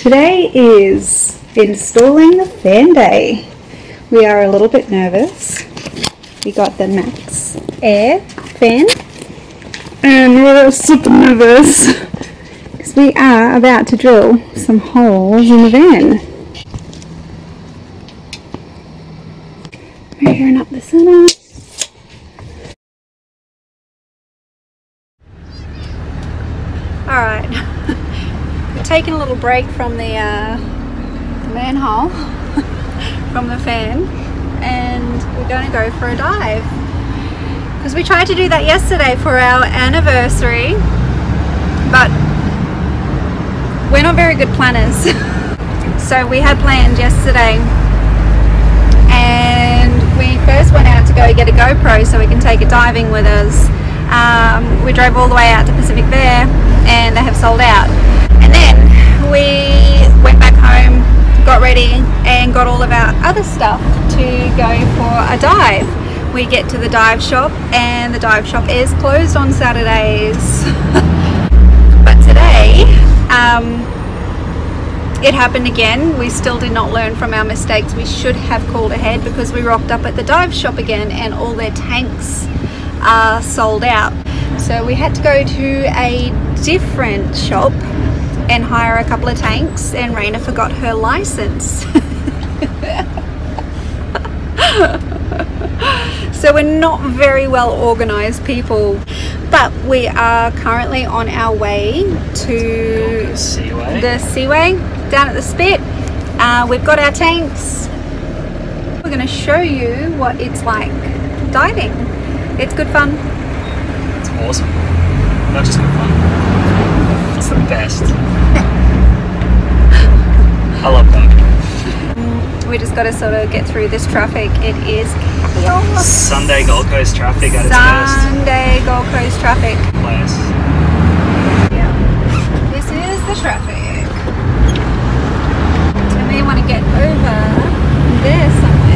today is installing the fan day. We are a little bit nervous. We got the Max Air fan and we're super nervous because we are about to drill some holes in the van. We're gearing up the center. Alright, we're taking a little break from the manhole, from the fan, and we're going to go for a dive. Because we tried to do that yesterday for our anniversary, but we're not very good planners. So we had planned yesterday, and we first went out to go get a GoPro so we can take it diving with us. We drove all the way out to Pacific there, and they have sold out. And then we went back home, got ready, and got all of our other stuff to go for a dive. We get to the dive shop, and the dive shop is closed on Saturdays. But today, it happened again. We still did not learn from our mistakes. We should have called ahead because we rocked up at the dive shop again and all their tanks are sold out. So we had to go to a different shop and hire a couple of tanks, and Raina forgot her license. So we're not very well organized people, but we are currently on our way to the seaway down at the spit. We've got our tanks. We're going to show you what it's like diving. It's good fun. It's awesome. Not just good fun. It's the best. I love diving. We just got to sort of get through this traffic. It is chaos. Sunday Gold Coast traffic at its best. Sunday Gold Coast traffic. Place. Yeah. This is the traffic. And we want to get over there somewhere.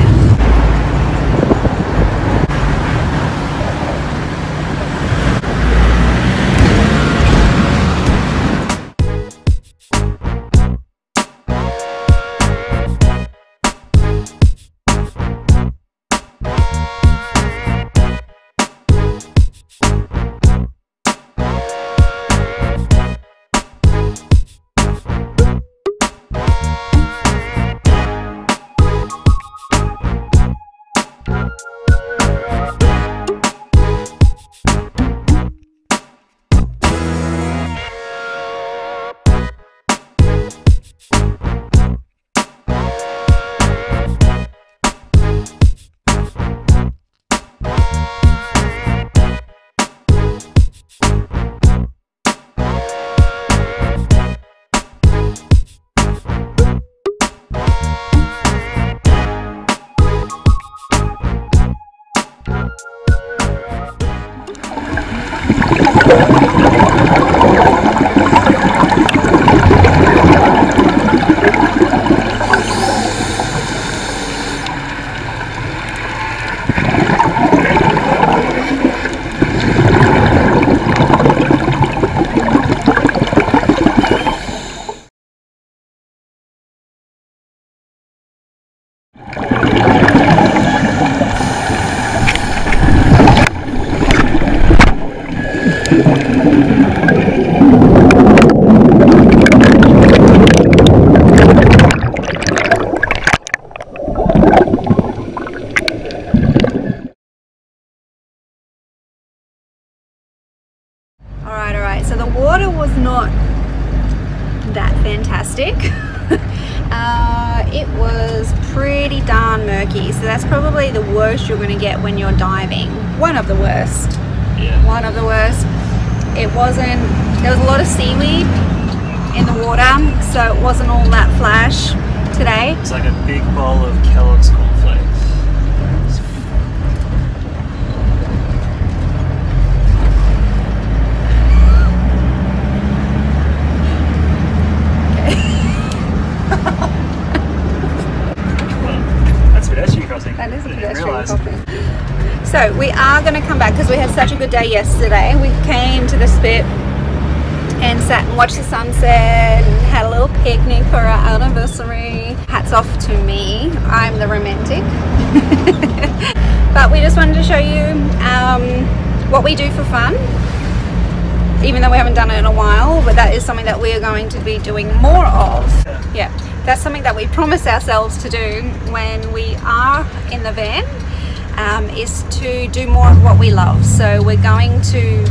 Alright, so the water was not that fantastic. It was pretty darn murky, so that's probably the worst you're going to get when you're diving. One of the worst. Yeah. One of the worst. It wasn't, there was a lot of seaweed in the water, so it wasn't all that flash today. It's like a big bowl of Kellogg's cornflakes. That is a pedestrian crossing. So we are going to come back because we had such a good day yesterday. We came to the spit and sat and watched the sunset and had a little picnic for our anniversary. Hats off to me, I'm the romantic. But we just wanted to show you what we do for fun, even though we haven't done it in a while, but that is something that we are going to be doing more of. Yeah, that's something that we promise ourselves to do when we are in the van, is to do more of what we love. So we're going to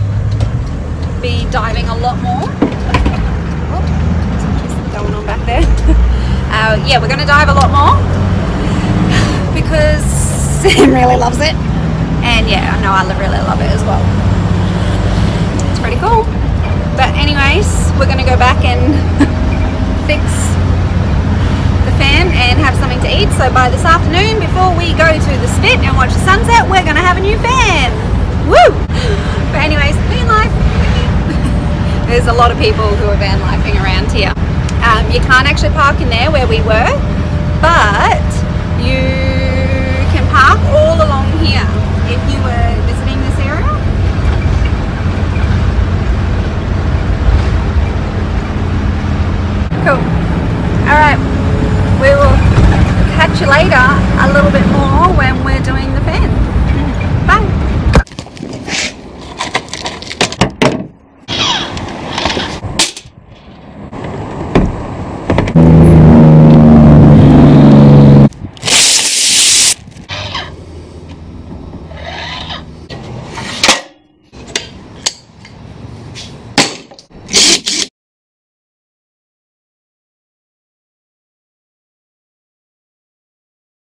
be diving a lot more. Oh, something's going on back there. Yeah, we're going to dive a lot more because Sam really loves it, and yeah, I know I really love it as well. It's pretty cool. But anyways, we're going to go back and fix the fan and have something to eat. So by this afternoon, before we go to the spit and watch the sunset, we're going to have a new fan. Woo! But anyways, van life. There's a lot of people who are van lifing around here. You can't actually park in there where we were, but you can park all along here if you were visiting this area. Cool. Alright, we will catch you later a little bit more